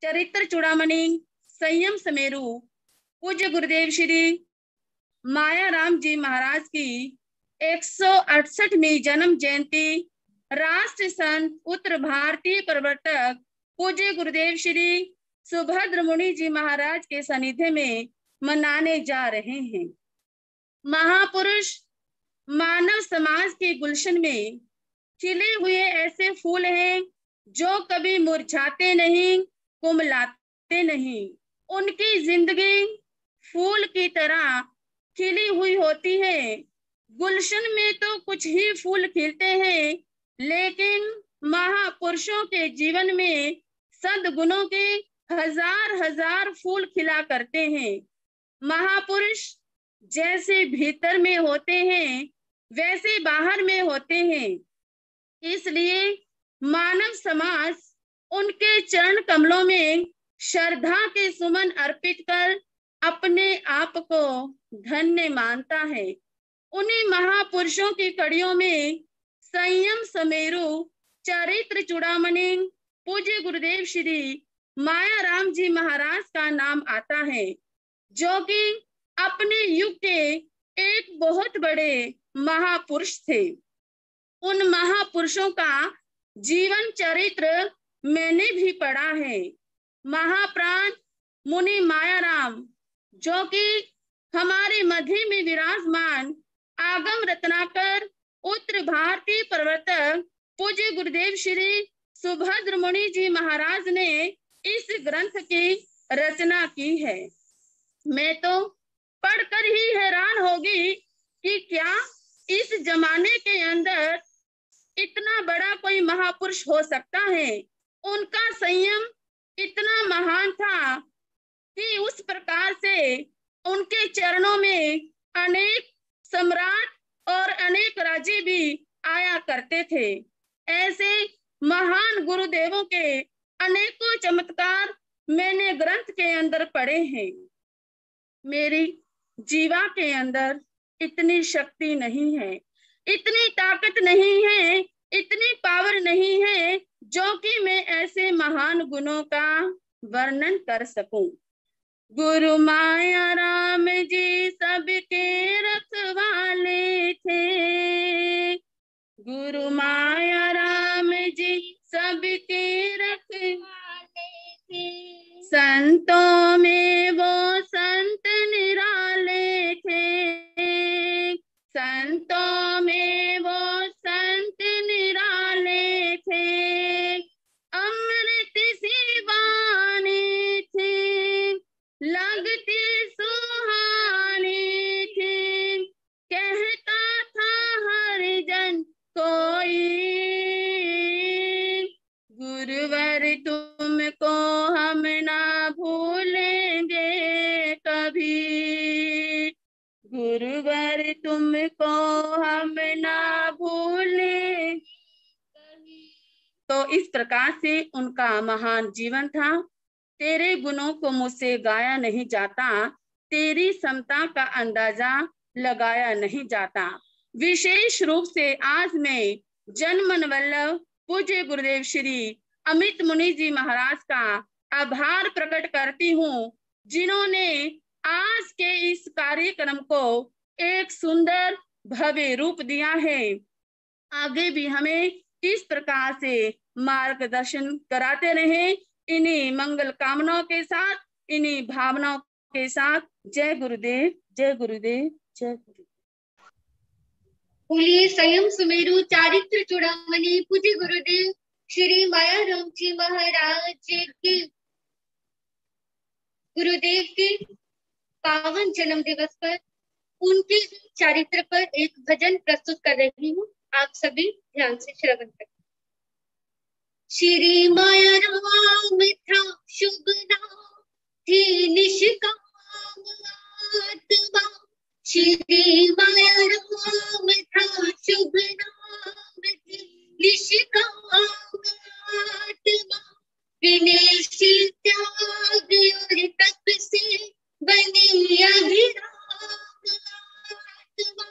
चरित्र चूड़ामणि, संयम समेरु, पूज्य गुरुदेव श्री माया राम जी महाराज की 168वीं जन्म जयंती राष्ट्र संत उत्तर भारतीय प्रवर्तक पूज्य गुरुदेव श्री सुभद्र मुनि जी महाराज के सानिध्य में मनाने जा रहे हैं। महापुरुष मानव समाज के गुलशन में खिले हुए ऐसे फूल हैं जो कभी मुरझाते नहीं, कुमलाते नहीं। उनकी जिंदगी फूल की तरह खिली हुई होती है। गुलशन में तो कुछ ही फूल खिलते हैं, लेकिन महापुरुषों के जीवन में सद्गुणों के हजार हजार फूल खिला करते हैं। महापुरुष जैसे भीतर में होते हैं वैसे बाहर में होते हैं। इसलिए मानव समाज उनके चरण कमलों में श्रद्धा के सुमन अर्पित कर अपने आप को धन्य मानता है। उन्हीं महापुरुषों की कड़ियों में संयम समेरु, चरित्र चूड़ामणि, पूज्य गुरुदेव श्री माया राम जी महाराज का नाम आता है, जो कि अपने युग के एक बहुत बड़े महापुरुष थे। उन महापुरुषों का जीवन चरित्र मैंने भी पढ़ा है। महाप्राण मुनि मायाराम, जो कि हमारे मध्य में विराजमान आगम रत्नाकर उत्तर भारतीय प्रवर्तक पूज्य गुरुदेव श्री सुभद्र मुनि जी महाराज ने इस ग्रंथ की रचना की है। मैं तो पढ़कर ही हैरान होगी कि क्या इस जमाने के अंदर इतना बड़ा कोई महापुरुष हो सकता है। उनका संयम इतना महान था कि उस प्रकार से उनके चरणों में अनेक सम्राट और अनेक राजे भी आया करते थे। ऐसे महान गुरुदेवों के अनेकों चमत्कार मैंने ग्रंथ के अंदर पढ़े हैं। मेरी जीवा के अंदर इतनी शक्ति नहीं है, इतनी ताकत नहीं है, इतनी पावर नहीं है जो कि मैं ऐसे महान गुणों का वर्णन कर सकूं। गुरु माया राम जी सबके रखवाले थे, गुरु माया राम जी सबके रखवाले थे। संतों में वो संत निराले थे, संतों में वो संत निराले थे। अमृत सी वाणी थी, लगती सुहानी थी, कहता था हर जन कोई, गुरुवर तुमको हम ना भूलेंगे कभी, गुरुवर तुमको हम ना भूलेंगे कभी। तो इस प्रकार से उनका महान जीवन था। तेरे गुणों को मुझसे गाया नहीं जाता, तेरी समता का अंदाजा लगाया नहीं जाता। विशेष रूप से आज मैं जनमन वल्लभ पूज्य गुरुदेव श्री अमित मुनि जी महाराज का आभार प्रकट करती हूँ, जिन्होंने आज के इस कार्यक्रम को एक सुंदर भव्य रूप दिया है। आगे भी हमें इस प्रकार से मार्गदर्शन कराते रहे। इन्हीं मंगल कामनाओं के साथ, इन्हीं भावनाओं के साथ, जय गुरुदेव, जय गुरुदेव, जय गुरुदेव। बोलिए संयम सुमेरु, चारित्र चूड़ामणि, पूज्य गुरुदेव श्री माया राम जी महाराज के गुरुदेव के पावन जन्म दिवस पर उनके चारित्र पर एक भजन प्रस्तुत कर रही हूँ। आप सभी ध्यान से श्रवण करें। श्री माया राम था शुभ नाम, थी निष्काम आत्मा। श्री माया राम था शुभ नाम, थी निष्काम आत्मा। विनयशील त्याग और तप से बनी अभिराम आत्मा।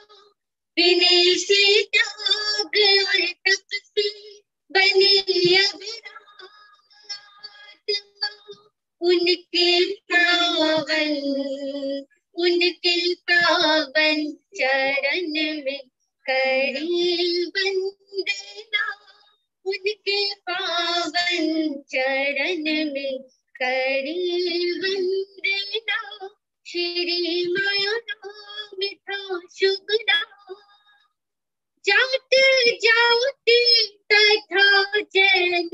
विनयशील त्याग और तप से बनी अभिराम आत्मा। करी वंदना उनके पावन चरण में, करी वंदना श्री माया नाम था शुभ नाम। जात जाति तथा जन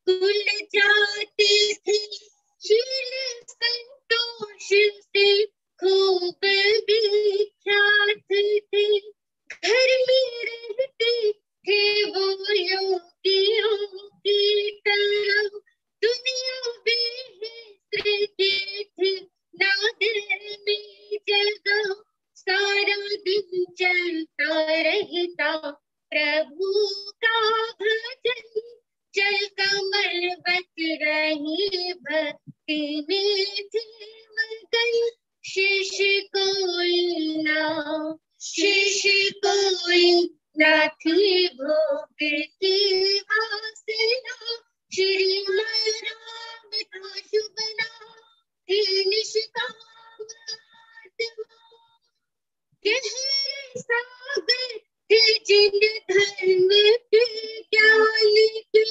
कुल जाति थी, शील संतोष से खूब विख्यात थे। घर में रहते थे वो योगियों की तरह, दुनिया बेहतर के थे ना दिल में जगह। सारा दिन चलता रहता प्रभु का भजन, चल कमल बच रही भक्ति में थी मगन। शेष कोई ना, शेष कोई ना थी भोग की वासना। श्री राम का शुभ नाम थी निष्काम आत्मा। गहरे सागर थे जिन धर्म के ज्ञान के,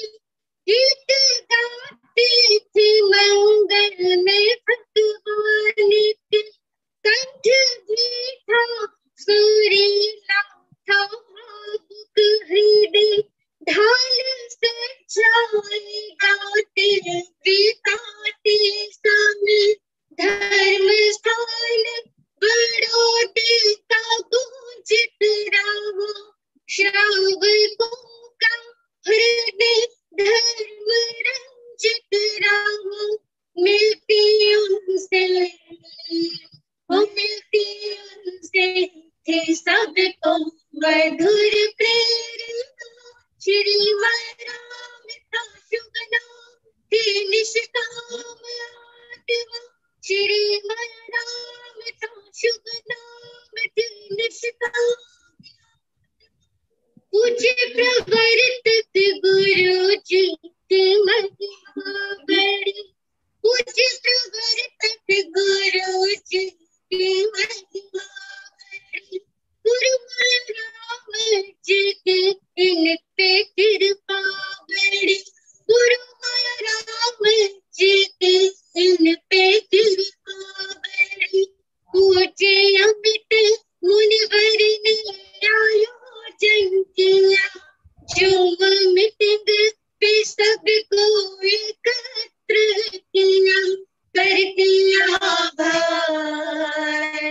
गीत गाते थे मंगल में भगवान के। कंठ भी था सुरीला था भावुक हृदय, ढाल सच्चाई गाते बिताते समय। धर्म स्थान बड़ौदे का गूंजत रहो, श्रावकों का हृदय धर्म रंजित रहो। मिलती उनसे थे सबको मधुर प्रेरणा। श्री राम का शुभ नाम थी निष्काम आत्मा। श्री राम का शुभ नाम थी निष्काम। पूज्य प्रवर्तक गुरु जी की महिमा बड़ी, पूज्य प्रवर्तक गुरु जी की महिमा बड़ी। गुरु राम जी की इन पे कृपा बड़ी, गुरु राम जी की इन पे कृपा बड़ी। पूज्य अमित मुनिवर ने आयोजन किया, जो मीटिंग पे सबको एकत्र किया। कर दिया आभार,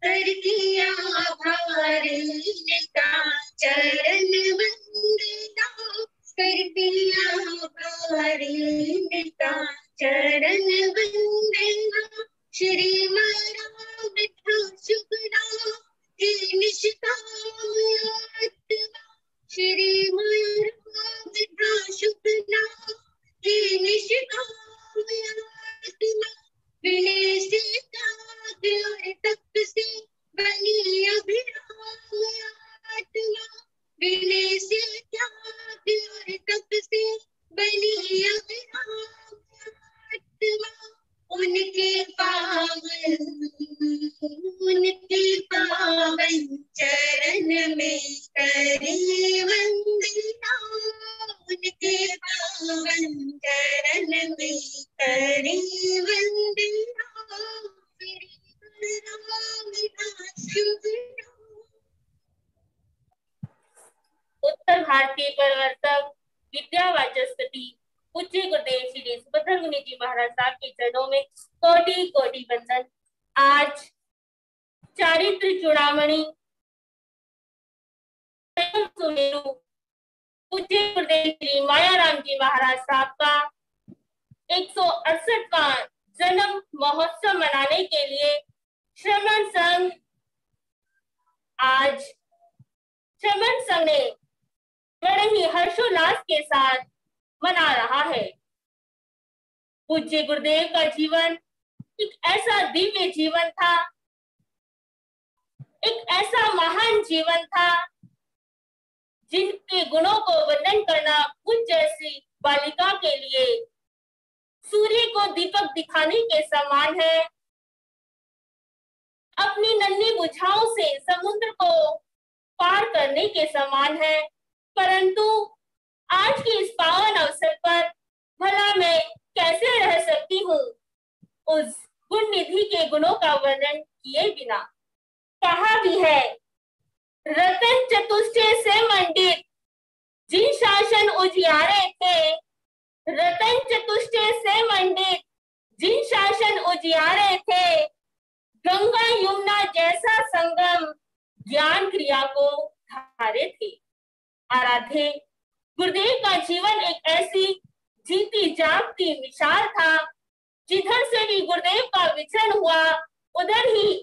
कर दिया आभार इनका चरण वंदना। कर दिया आभार इनका चरण वंदना। श्री राम का शुभ नाम थी निष्काम आत्मा। श्री राम का शुभ नाम थी निष्काम आत्मा। विनय से त्याग और तप से बनी अभिराम आत्मा। विनय से त्याग और तप से बनी अभिराम आत्मा। उनके पावन चरण में करी वंदना। उनके पावन चरण में करी वंदना। श्री राम का शुभ नाम। उत्तर भारतीय प्रवर्तक विद्यावाचस्पति पूज्य गुरुदेव श्री सुभद्र मुनि जी महाराज साहब के चरणों में कोटि कोटि वंदन। आज चारित्र चूड़ामणि पूज्य गुरुदेव श्री मायाराम जी महाराज साहब का 168वां जन्म महोत्सव मनाने के लिए श्रमण संघ आज श्रमण संघ ने बड़े ही हर्षोल्लास के साथ मना रहा है। पूज्य गुरुदेव का जीवन एक ऐसा दिव्य जीवन था, एक ऐसा महान जीवन था जिनके गुणों को वर्णन करना मुझ जैसी बालिका के लिए सूर्य को दीपक दिखाने के समान है। अपनी नन्ही बुझाओं से समुद्र को पार करने के समान है। परंतु आज के इस पावन अवसर पर भला मैं कैसे रह सकती हूँ उस गुण निधि के गुणों का वर्णन किए बिना। कहा भी है, रतन चतुष्टय से मंडित जिन शासन उजियारे थे, रतन चतुष्टय से मंडित जिन शासन उजियारे थे, गंगा यमुना जैसा संगम ज्ञान क्रिया को धारे थे। आराध्य गुरुदेव का जीवन एक ऐसी जीती जागती मिसाल था, जिधर से भी गुरुदेव का विचरण हुआ उधर ही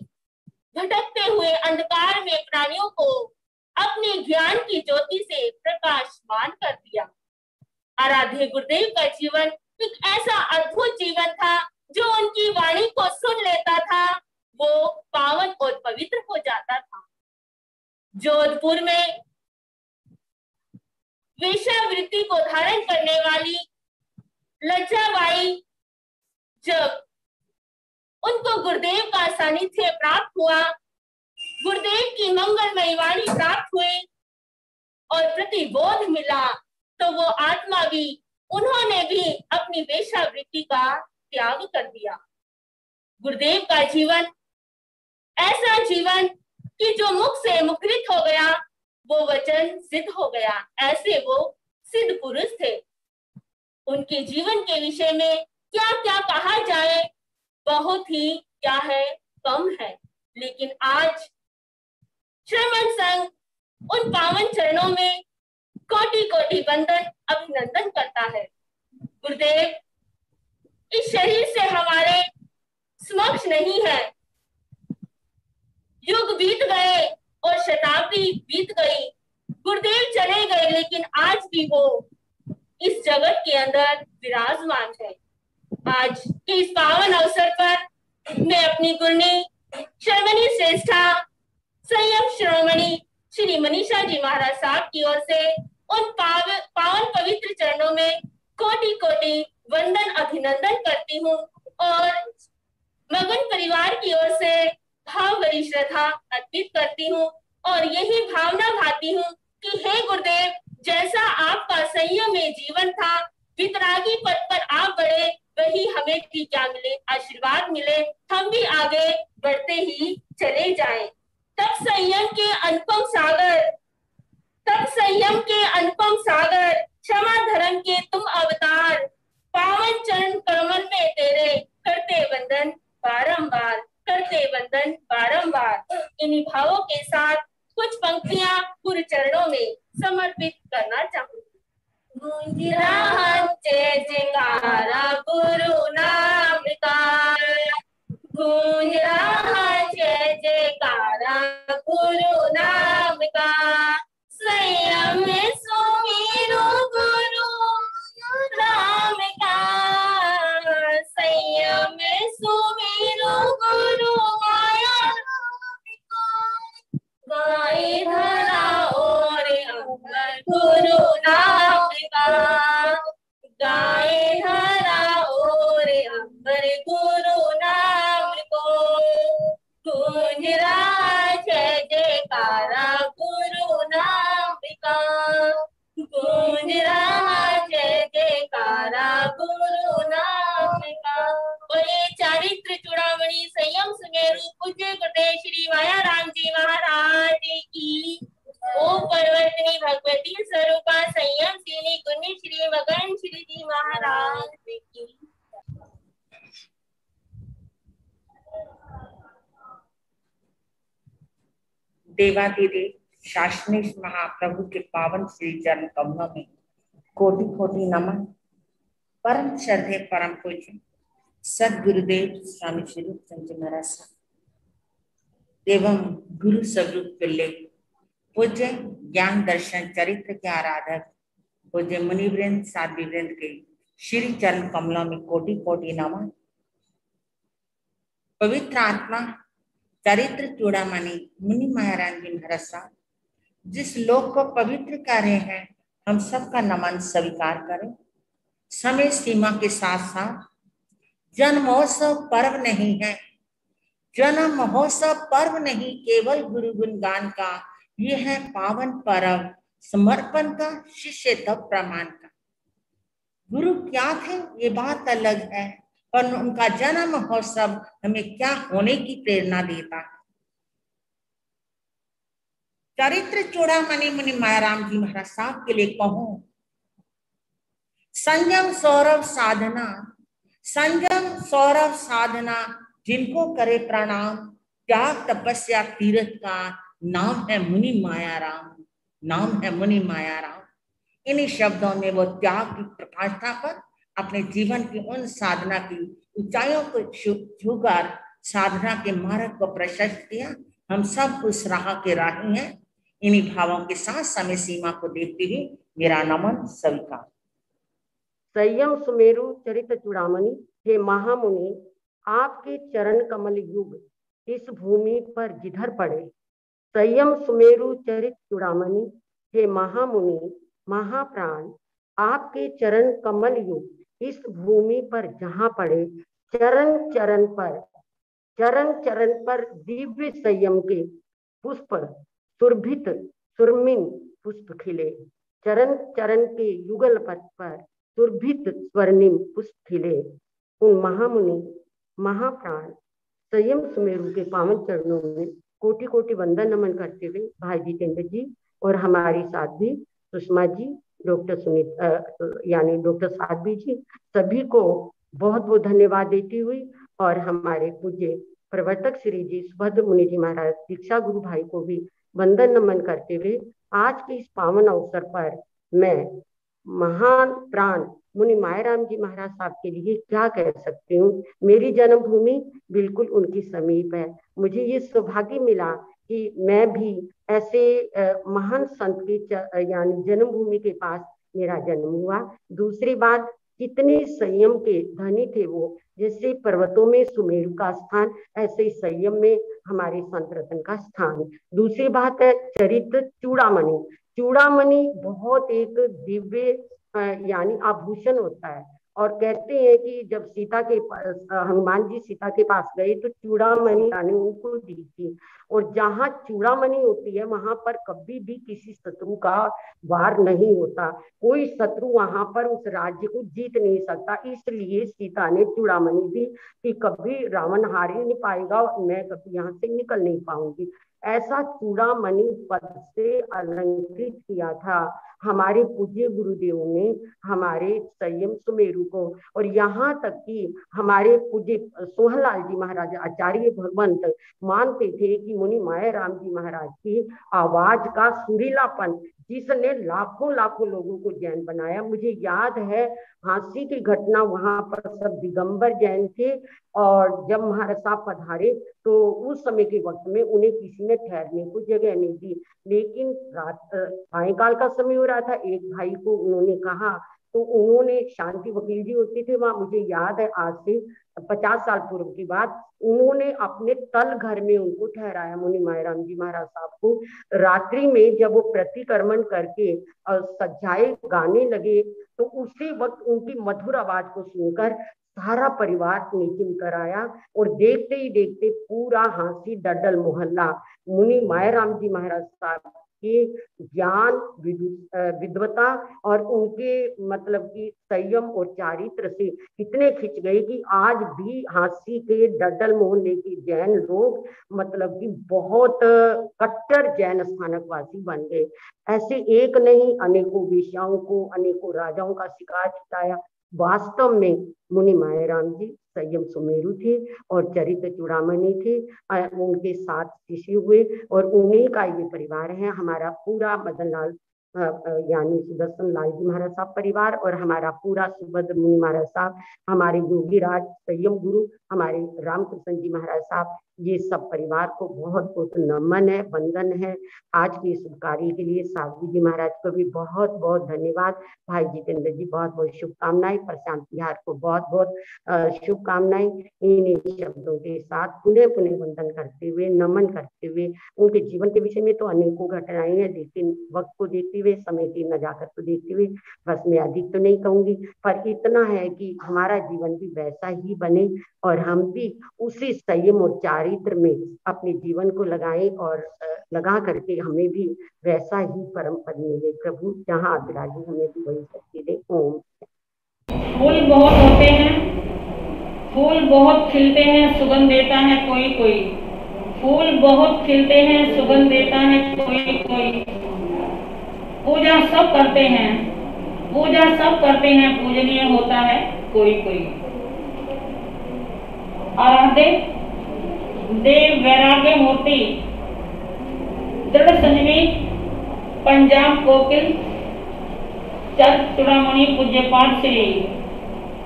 भटकते हुए अंधकार में प्राणियों को अपने ज्ञान की ज्योति से प्रकाशमान कर दिया। आराध्य गुरुदेव का जीवन एक ऐसा अद्भुत जीवन था, जो उनकी वाणी को सुन लेता था वो पावन और पवित्र हो जाता था। जोधपुर में वेश्यावृत्ति को धारण करने वाली लज्जाबाई, जब उनको गुरुदेव का सानिध्य प्राप्त हुआ, गुरुदेव की मंगलमयी वाणी प्राप्त हुई और प्रतिबोध मिला, तो वो आत्मा भी, उन्होंने भी अपनी वेश्यावृत्ति का त्याग कर दिया। गुरुदेव का जीवन ऐसा जीवन कि जो मुख से मुखरित हो गया वो वचन सिद्ध हो गया। ऐसे वो सिद्ध पुरुष थे। उनके जीवन के विषय में क्या क्या कहा जाए, बहुत ही क्या है, कम है। लेकिन आज श्रमण संघ उन पावन चरणों में कोटि कोटि वंदन अभिनंदन करता है। गुरुदेव इस शरीर से हमारे समक्ष नहीं है। युग बीत गए और शताब्दी बीत गई, गुरुदेव चले गए, लेकिन आज भी वो इस जगत के अंदर विराजमान है। आज के इस पावन अवसर पर मैं अपनी गुरनी श्रमणी श्रेष्ठा संयम श्रोमणी श्री मनीषा जी महाराज साहब की ओर से उन पावन पवित्र चरणों में कोटि कोटि वंदन अभिनंदन करती हूँ और मगन परिवार की ओर से भाव भरी श्रद्धा अर्पित करती हूँ और यही भावना भाती हूँ कि हे गुरुदेव, जैसा आपका संयम में जीवन था, वितरागी पद पर आप बढ़े, वही हमें भी क्या मिले, आशीर्वाद मिले, हम भी आगे बढ़ते ही चले जाएं। तब संयम के अनुपम सागर, क्षमा धर्म के तुम अवतार, पावन चरण कमल में तेरे करते वंदन बारंबार, करते वंदन बारंबार। इन्हीं भावों के साथ कुछ पंक्तियां गुरु चरणों में समर्पित करना चाहूंगी। गूंज रहा जय जयकारा गुरु नाम का, गूंज रहा जय जयकारा गुरु नाम का, संयम में सुमिरो गुरु नाम का, संयम में सुमिरो गुरु माया गाए धरा और अंबर गुरु नाम का, गाए धरा और अंबर गुरु नाम को, गूंज रहा जय जयकारा गुरु नाम का, गूंज रहा जय जयकारा गुरु नाम का। बोले चारित्र चूड़ामणि संयम सुमेरु पूज्य गुरुदेव श्री माया राम जी महाराज की। ओम परिवर्तनी भगवती स्वरूपा संयम सीनी गुणी श्री मगन श्री जी महाराज की। देवाधिदेव शासनेश महाप्रभु के पावन श्री चरण कमलों में कोटि कोटि नमन। परम श्रद्धे परम पूज्य सदगुरुदेव स्वामी श्री रूप चंद्र महाराज एवं गुरु स्वरूप पिल्ले पूज्य ज्ञान दर्शन चरित्र के आराधक पूज्य मुनिवृंद साध्वी वृंद के श्री चरण कमलों में कोटि कोटि नमन। पवित्र आत्मा चरित्र चूड़ामणि मुनि महाराज जी महाराज साहब जिस लोक को पवित्र कर रहे हैं, हम सबका नमन स्वीकार करें। समय सीमा के साथ साथ जन्म महोत्सव पर्व नहीं है, जन्म महोत्सव पर्व नहीं, केवल गुरु गुणगान का ये है पावन पर्व समर्पण का, शिष्यत्व प्रमाण का। गुरु क्या थे ये बात अलग है, पर उनका जन्म महोत्सव हमें क्या होने की प्रेरणा देता है। चरित्र चूड़ामणि मुनि मायाराम जी महाराज साहब के लिए कहूं, संयम सौरभ साधना, संयम सौरभ साधना जिनको करे प्रणाम, त्याग तपस्या तीर्थ का नाम है मुनि मायाराम, नाम है मुनि मायाराम। इन्हीं शब्दों में वो त्याग की प्रकाष्ठा पर अपने जीवन की उन साधना की ऊंचाइयों को छूकर साधना के मार्ग को प्रशस्त किया। हम सब उस राह के राही हैं। इन्हीं भावों के साथ समय सीमा को देखते हुए मेरा नमन स्वीकार। संयम सुमेरु चरित चूड़ामणि, हे महामुनि, आपके चरण कमल युग इस भूमि पर जिधर पड़े। संयम सुमेरु चरित चूड़ामणि, हे महामुनि महाप्राण, आपके चरण कमल युग इस भूमि पर जहाँ पड़े। चरण चरण पर दिव्य संयम के पुष्प सुरभित सुरमिन पुष्प खिले। चरण चरण के युगल पथ पर सुरभित स्वर्णिम पुष्प खिले। उन महामुनि महाप्राण संयम सुमेरु के पावन चरणों में कोटि कोटि वंदन नमन करते हुए भाई जितेंद्र जी और हमारी साध्वी सुषमा जी, डॉक्टर सुनीत यानी डॉक्टर साध्वी जी, सभी को बहुत बहुत धन्यवाद देती हुई और हमारे पूज्य प्रवर्तक श्री जी सुभद्र मुनि जी महाराज दीक्षा गुरु भाई को भी वंदन नमन करते हुए आज के इस पावन अवसर पर मैं महान प्राण मुनि मायाराम जी महाराज साहब के लिए क्या कह सकती हूँ। मेरी जन्मभूमि बिल्कुल उनकी समीप है। मुझे ये सौभाग्य मिला कि मैं भी ऐसे महान संत के यानी जन्मभूमि के पास मेरा जन्म हुआ। दूसरी बात, कितने संयम के धनी थे वो। जैसे पर्वतों में सुमेरु का स्थान, ऐसे ही संयम में हमारे संत रतन का स्थान। दूसरी बात है चरित्र चूड़ामणि। चूड़ामणि बहुत एक दिव्य यानी आभूषण होता है और कहते हैं कि जब सीता के हनुमान जी सीता के पास गए तो चूड़ामणि रानी उनको दी थी। और जहाँ चूड़ामणि होती है वहां पर कभी भी किसी शत्रु का वार नहीं होता। कोई शत्रु वहां पर उस राज्य को जीत नहीं सकता। इसलिए सीता ने चूड़ामणि दी कि कभी रावण हार ही नहीं पाएगा और मैं कभी यहाँ से निकल नहीं पाऊंगी। ऐसा चूड़ामणि पद से अलंकृत किया था हमारे पूज्य गुरुदेव ने हमारे संयम सुमेरु को। और यहाँ तक कि हमारे पूज्य सोहनलाल जी महाराज आचार्य भगवंत मानते थे कि मुनि मायाराम जी महाराज की आवाज का सुरीलापन जिसने लाखों लाखों लोगों को जैन बनाया। मुझे याद है हांसी की घटना, वहां पर सब दिगंबर जैन थे और जब महाराज साहब पधारे तो उस समय के वक्त में उन्हें किसी ने ठहरने को जगह नहीं दी। लेकिन रात सायंकाल का समय हो रहा था, एक भाई को उन्होंने कहा तो उन्होंने, शांति वकील जी होते थे वहां, मुझे याद है आज से 50 साल पूर्व की बात, उन्होंने अपने तल घर में उनको ठहराया मुनि मायाराम जी महाराज साहब को। रात्रि में जब वो प्रतिक्रमण करके सज्जाए गाने लगे तो उसी वक्त उनकी मधुर आवाज को सुनकर सारा परिवार नीचे उतर आया और देखते ही देखते पूरा हांसी डड्डल मोहल्ला मुनि मायाराम जी महाराज साहब के ज्ञान विद्वता और उनके मतलब कि संयम और चारित्र से इतने खिंच गए कि आज भी हांसी के डड्डल मोहल्ले के जैन लोग मतलब कि बहुत कट्टर जैन स्थानकवासी बन गए। ऐसे एक नहीं, अनेकों वेश्याओं को, अनेकों राजाओं का शिकार छिटाया। वास्तव में मुनि मायाराम जी संयम सुमेरु थे और चरित्र चूड़ामणि थे। उनके 7 शिष्य हुए और उन्हीं का ये परिवार है। हमारा पूरा मदन लाल यानी सुदर्शन लाल जी महाराज साहब परिवार और हमारा पूरा सुभद्र मुनि महाराज साहब, हमारे योगी राज संयम गुरु, हमारे रामकृष्ण जी महाराज साहब, ये सब परिवार को बहुत बहुत नमन है, वंदन है। आज के शुभ कार्य के लिए साधु जी महाराज को भी बहुत बहुत धन्यवाद। भाई जितेंद्र जी बहुत बहुत शुभकामनाएं। प्रशांत बिहार को बहुत बहुत शुभकामनाएं। इन शब्दों के साथ पुनः पुनः वंदन करते हुए, नमन करते हुए, उनके जीवन के विषय में तो अनेकों घटनाएं हैं, लेकिन वक्त को देखते देखते हुए, समय की नजाकत को देखते हुए, बस मैं अधिक तो नहीं कहूंगी, पर इतना है कि हमारा जीवन भी वैसा ही बने और हम भी उसी संयम और चारित्र में अपने जीवन को लगाएं और लगा करके हमें भी वैसा ही परम पद मिले। प्रभु जहाँ आप विराजे हमें भी वही शक्ति दे। ओम। फूल बहुत होते हैं, फूल बहुत खिलते हैं, सुगंध देता है कोई कोई, फूल बहुत खिलते हैं, सुगंध देता है कोई कोई, पूजा सब करते हैं, पूजा सब करते हैं, पूजनीय होता है कोई कोई। आराध्य देव वैराग्य मूर्ति दृढ़ संजमी पंजाब कोकिल चंद चूड़ामणि पूज्य पाठ श्री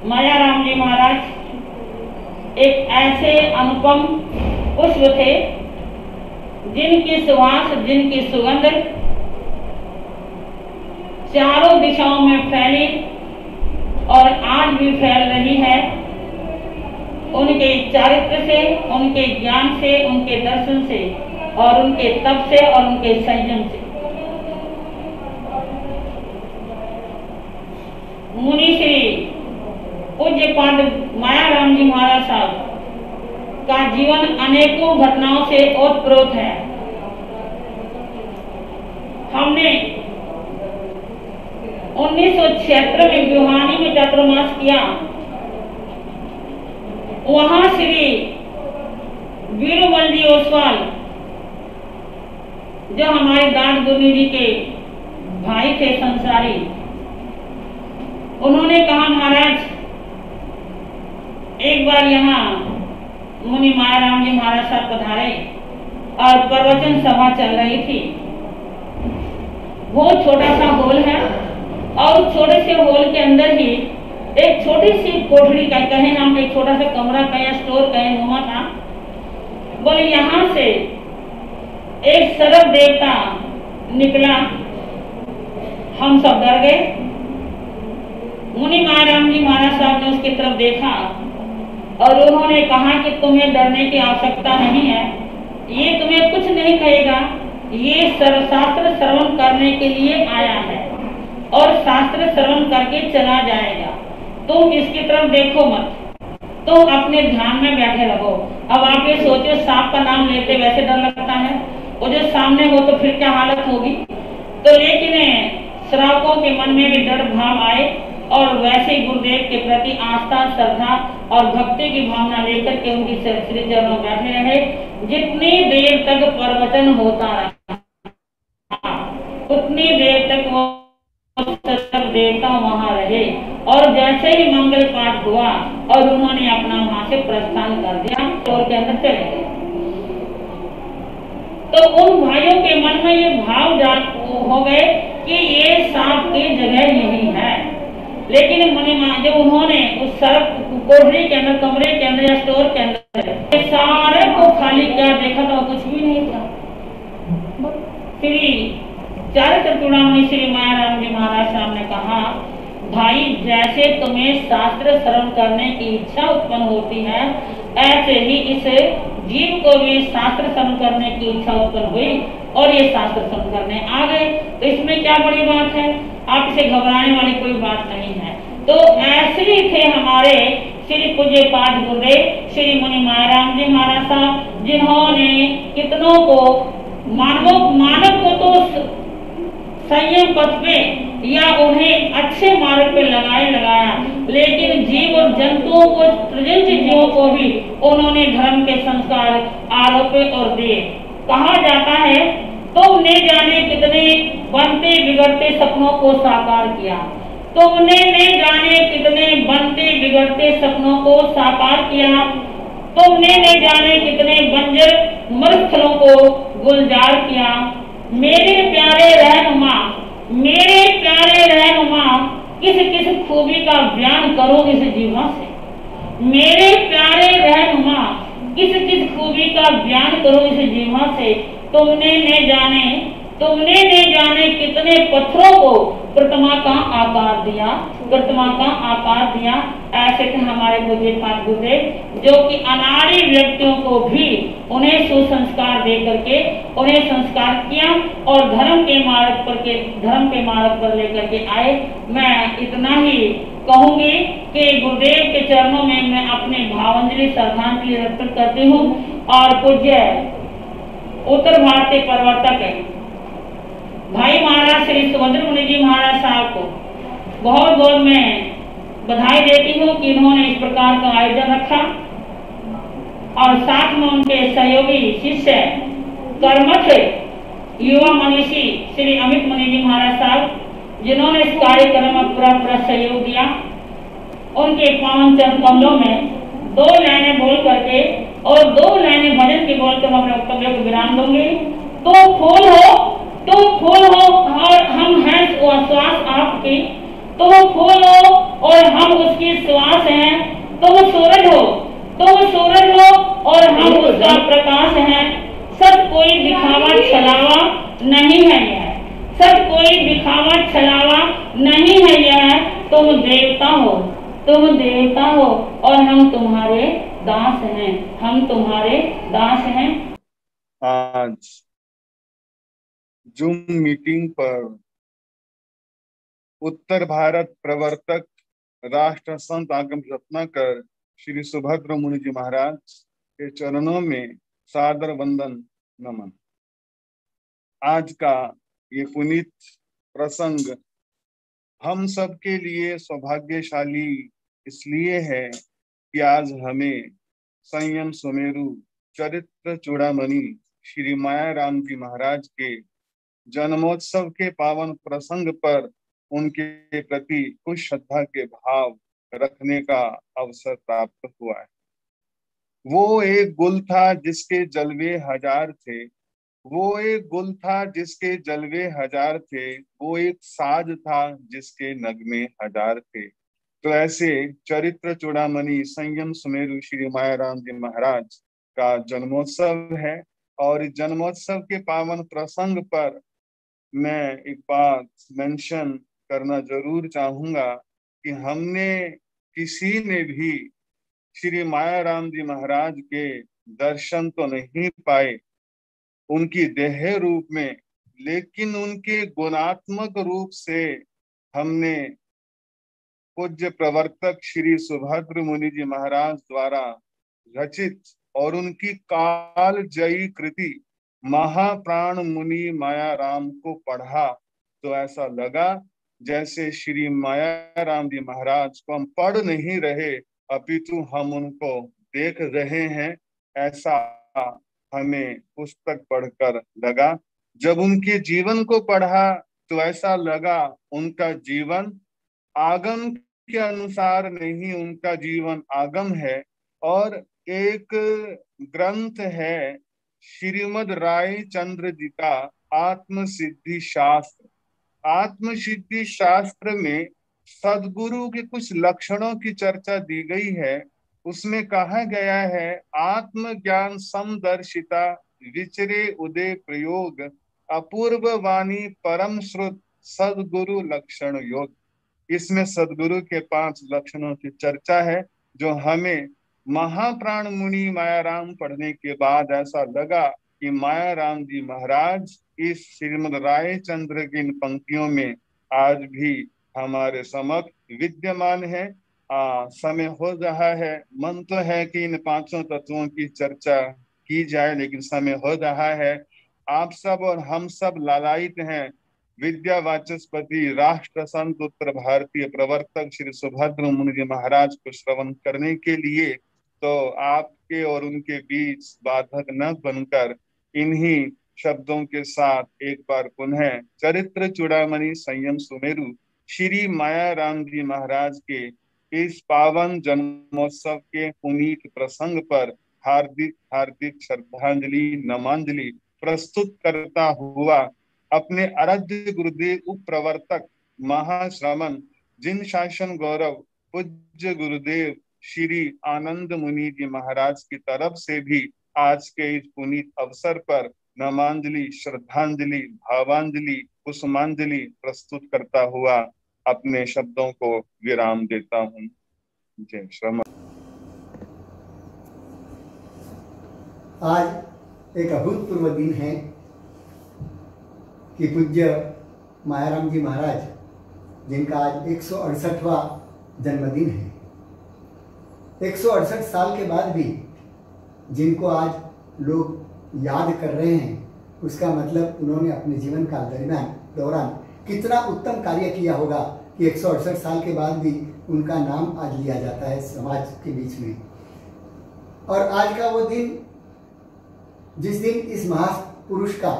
माया राम जी महाराज एक ऐसे अनुपम पुष्प थे जिनकी सुवास, जिनकी सुगंध चारों दिशाओं में फैली और आज भी फैल रही है। उनके चारित्र से, उनके ज्ञान से, उनके दर्शन से और उनके तप से और उनके संयम से। मुनि श्री पूज्य पाद माया राम जी महाराज साहब का जीवन अनेकों घटनाओं से ओतप्रोत है। हमने 1976 में गुहानी में चातुर्मास किया। वहां श्री वीरूमल जी ओसवाल जो हमारे दान गुरु जी के भाई थे संसारी, उन्होंने कहा महाराज एक बार यहाँ मुनि माया राम जी महाराज साहब पधारे और प्रवचन सभा चल रही थी। वो छोटा सा हॉल है और छोटे से हॉल के अंदर ही एक छोटी सी कोठरी का कहें हम, एक छोटा सा कमरा कहें, स्टोर कहें, नुमा था। बोले यहाँ से एक सर्व देवता निकला। हम सब डर गए। मुनि माया राम जी महाराज साहब ने उसकी तरफ देखा और उन्होंने कहा कि तुम्हें डरने की आवश्यकता नहीं है, ये तुम्हें कुछ नहीं कहेगा, ये शास्त्र श्रवण करने के लिए आया है और शास्त्र श्रवण करके चला जाएगा। तुम इसकी तरफ देखो मत, तुम अपने ध्यान में बैठे रहो। अब आप ये सोचो, सांप का नाम लेते वैसे डर लगता है, वो जो सामने हो तो फिर क्या हालत होगी। तो लेकिन श्रावकों के मन में भी डर भाव आए और वैसे ही गुरुदेव के प्रति आस्था, श्रद्धा और भक्ति की भावना लेकर के उनकी श्री चरणों में बैठे रहे। जितनी देर तक प्रवचन होता रहा उतनी देर तक वो सर्व देवता वहां रहे और जैसे ही मंगल पाठ हुआ और उन्होंने अपना वहां से प्रस्थान कर दिया, स्टोर के अंदर चले गए। तो उन भाइयों के मन में ये भाव जाग हो गए कि ये सांप की जगह यही है। लेकिन मुनि जब उन्होंने उस सर्व कोठरी के अंदर, कमरे के अंदर या स्टोर के अंदर सारे को खाली क्या देखा था, कुछ भी नहीं था। श्री चारित्र चूड़ामणि श्री माया राम जी महाराज साहब ने कहा, भाई जैसे तुम्हें शास्त्र श्रवण करने की इच्छा उत्पन्न होती है, ऐसे ही इस जीव को भी शास्त्र श्रवण करने की इच्छा उत्पन्न हुई और ये शास्त्र श्रवण करने आ गए। तो इसमें क्या बड़ी बात है, आप इसे घबराने वाली कोई बात नहीं है। तो ऐसे ही थे हमारे श्री पूज्य पाठ गुरुदेव श्री मुनि माया राम जी महाराज साहब, जिन्होंने कितनों को मानव को तो संयम पथ पे या उन्हें अच्छे मार्ग पे लगाया, लेकिन जीव और जंतुओं को, प्रजंत जीवों को भी उन्होंने धर्म के संस्कार आरोपे और दिए। कहा जाता है तुमने जाने कितने बनते बिगड़ते सपनों को साकार किया, तुमने न जाने कितने बनते बिगड़ते सपनों को साकार किया, तुमने न जाने कितने बंजर मरुस्थलों को गुलजार किया। मेरे प्यारे रहनुमा, मेरे प्यारे रहनुमा, किस किस खूबी का बयान करो इस जीवन से। मेरे प्यारे रहनुमा, किस किस खूबी का बयान करो इस जीवन से। तुमने न जाने तुमने न जाने कितने पत्थरों को प्रतिमा का आकार दिया, प्रतिमा का आकार दिया। ऐसे थे हमारे पूज्य पांच गुरुदेव, जो कि अनाड़ी व्यक्तियों को भी उन्हें सुसंस्कार दे करके उन्हें संस्कार किया और धर्म के मार्ग पर लेकर के आए। मैं इतना ही कहूंगी कि गुरुदेव के चरणों में मैं अपने भावांजलि श्रद्धांजलि अर्पित करती हूँ और पूज्य उत्तर भारतीय प्रवर्तक भाई महाराज श्री सुभद्र मुनि जी महाराज साहब को बहुत बहुत मैं बधाई देती हूँ कि इन्होंने इस प्रकार का आयोजन रखा और साथ में उनके सहयोगी शिष्य कर्मठ युवा मनीषी श्री अमित मुनि जी महाराज साहब, जिन्होंने इस कार्यक्रम में पूरा सहयोग दिया। उनके पावन चरण कमलों में 2 लाइनें बोल करके और 2 लाइनें भजन की बोलकर मैं अपने वक्तव्य को विराम दूंगी। तुम फूल हो और हम हैं श्वास आपकी, तुम फूल हो और हम उसकी श्वास हैं। तुम सूरज हो और हम उसका प्रकाश हैं। सब कोई दिखावा छलावा नहीं है यह, सब कोई दिखावा छलावा नहीं है यह। तुम देवता हो और हम तुम्हारे दास हैं, हम तुम्हारे दास हैं। आज जूम मीटिंग पर उत्तर भारत प्रवर्तक राष्ट्र संत आगम रत्नाकर श्री सुभद्र मुनि जी महाराज के चरणों में सादर वंदन नमन। आज का ये पुनीत प्रसंग हम सब के लिए सौभाग्यशाली इसलिए है कि आज हमें संयम सुमेरु चरित्र चूड़ामणि श्री माया राम जी महाराज के जन्मोत्सव के पावन प्रसंग पर उनके प्रति कुछ श्रद्धा के भाव रखने का अवसर प्राप्त हुआ है। वो एक गुल था जिसके जलवे हजार थे, वो एक गुल था जिसके जलवे हजार थे, वो एक साज था जिसके नगमे हजार थे। तो ऐसे चरित्र चूड़ामणि संयम सुमेरु श्री माया राम जी महाराज का जन्मोत्सव है और इस जन्मोत्सव के पावन प्रसंग पर मैं एक बात मेंशन करना जरूर चाहूंगा कि हमने किसी ने भी श्री माया राम जी महाराज के दर्शन तो नहीं पाए उनकी देह रूप में, लेकिन उनके गुणात्मक रूप से हमने पूज्य प्रवर्तक श्री सुभद्र मुनि जी महाराज द्वारा रचित और उनकी काल जयी कृति महाप्राण मुनि माया राम को पढ़ा तो ऐसा लगा जैसे श्री माया राम जी महाराज को हम पढ़ नहीं रहे अपितु हम उनको देख रहे हैं। ऐसा हमें पुस्तक पढ़कर लगा। जब उनके जीवन को पढ़ा तो ऐसा लगा उनका जीवन आगम के अनुसार नहीं, उनका जीवन आगम है। और एक ग्रंथ है श्रीमद राय चंद्र जी का आत्मसिद्धि शास्त्र। आत्मसिद्धि शास्त्र में सदगुरु के कुछ लक्षणों की चर्चा दी गई है। उसमें कहा गया है आत्मज्ञान समदर्शिता विचरे उदय प्रयोग अपूर्व वाणी परम श्रुत सदगुरु लक्षण योग। इसमें सदगुरु के 5 लक्षणों की चर्चा है जो हमें महाप्राण मुनि माया राम पढ़ने के बाद ऐसा लगा कि माया राम जी महाराज इस श्रीमद राय चंद्र की इन पंक्तियों में आज भी हमारे समक्ष विद्यमान है। समय हो रहा है, मन तो है कि इन 5 तत्वों की चर्चा की जाए, लेकिन समय हो रहा है। आप सब और हम सब लालायित हैं विद्या वाचस्पति राष्ट्र संत उत्तर भारतीय प्रवर्तक श्री सुभद्र मुनि जी महाराज को श्रवण करने के लिए। तो आपके और उनके बीच बाधक न बनकर इन्हीं शब्दों के साथ एक बार पुनः चरित्र चूड़ामणि संयम सुमेरु श्री माया राम जी महाराज के इस पावन जन्मोत्सव के पुनीत प्रसंग पर हार्दिक हार्दिक श्रद्धांजलि नमांजलि प्रस्तुत करता हुआ अपने आराध्य गुरुदेव उप प्रवर्तक महाश्रमण जिन शासन गौरव पूज्य गुरुदेव श्री आनंद मुनि जी महाराज की तरफ से भी आज के इस पुनीत अवसर पर नामांजलि, श्रद्धांजलि, भावांजलि, पुष्पांजलि प्रस्तुत करता हुआ अपने शब्दों को विराम देता हूँ। जय श्री। आज एक अभूतपूर्व दिन है कि पूज्य मायाराम जी महाराज, जिनका आज 168वां जन्मदिन है, 168 साल के बाद भी जिनको आज लोग याद कर रहे हैं, उसका मतलब उन्होंने अपने जीवन काल दौरान कितना उत्तम कार्य किया होगा कि 168 साल के बाद भी उनका नाम आज लिया जाता है समाज के बीच में। और आज का वो दिन, जिस दिन इस महापुरुष का,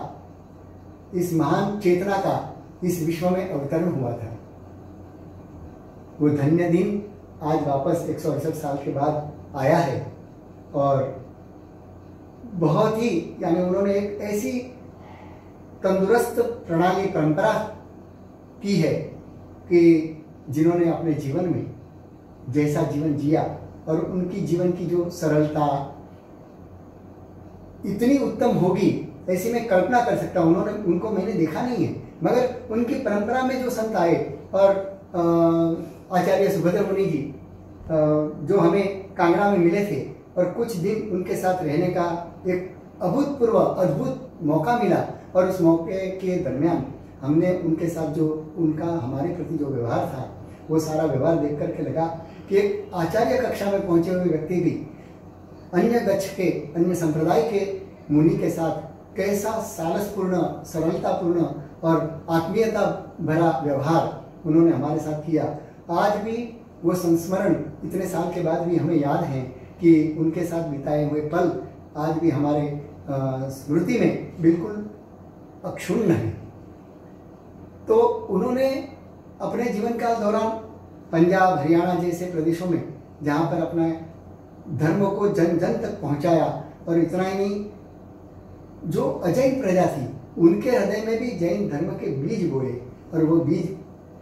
इस महान चेतना का इस विश्व में अवतरण हुआ था, वो धन्य दिन आज वापस 168 साल के बाद आया है। और बहुत ही, यानी उन्होंने एक ऐसी तंदुरुस्त प्रणाली, परंपरा की है कि जिन्होंने अपने जीवन में जैसा जीवन जिया और उनकी जीवन की जो सरलता इतनी उत्तम होगी ऐसी मैं कल्पना कर सकता हूँ। उनको मैंने देखा नहीं है, मगर उनकी परंपरा में जो संत आए और आचार्य सुभद्र मुनि जी जो हमें कांगड़ा में मिले थे और कुछ दिन उनके साथ रहने का एक अभूतपूर्व अद्भुत मौका मिला, और उस मौके के दरमियान हमने उनके साथ जो उनका हमारे प्रति जो व्यवहार था, वो सारा व्यवहार देख करके लगा कि एक आचार्य कक्षा में पहुंचे हुए व्यक्ति भी अन्य गच्छ के, अन्य संप्रदाय के मुनि के साथ कैसा सालसपूर्ण, सरलतापूर्ण और आत्मीयता भरा व्यवहार उन्होंने हमारे साथ किया। आज भी वो संस्मरण इतने साल के बाद भी हमें याद है कि उनके साथ बिताए हुए पल आज भी हमारे स्मृति में बिल्कुल अक्षुण्ण है। तो उन्होंने अपने जीवन काल दौरान पंजाब, हरियाणा जैसे प्रदेशों में जहाँ पर अपने धर्म को जन जन तक पहुँचाया, और इतना ही नहीं, जो अजैन प्रजा थी उनके हृदय में भी जैन धर्म के बीज बोए, और वो बीज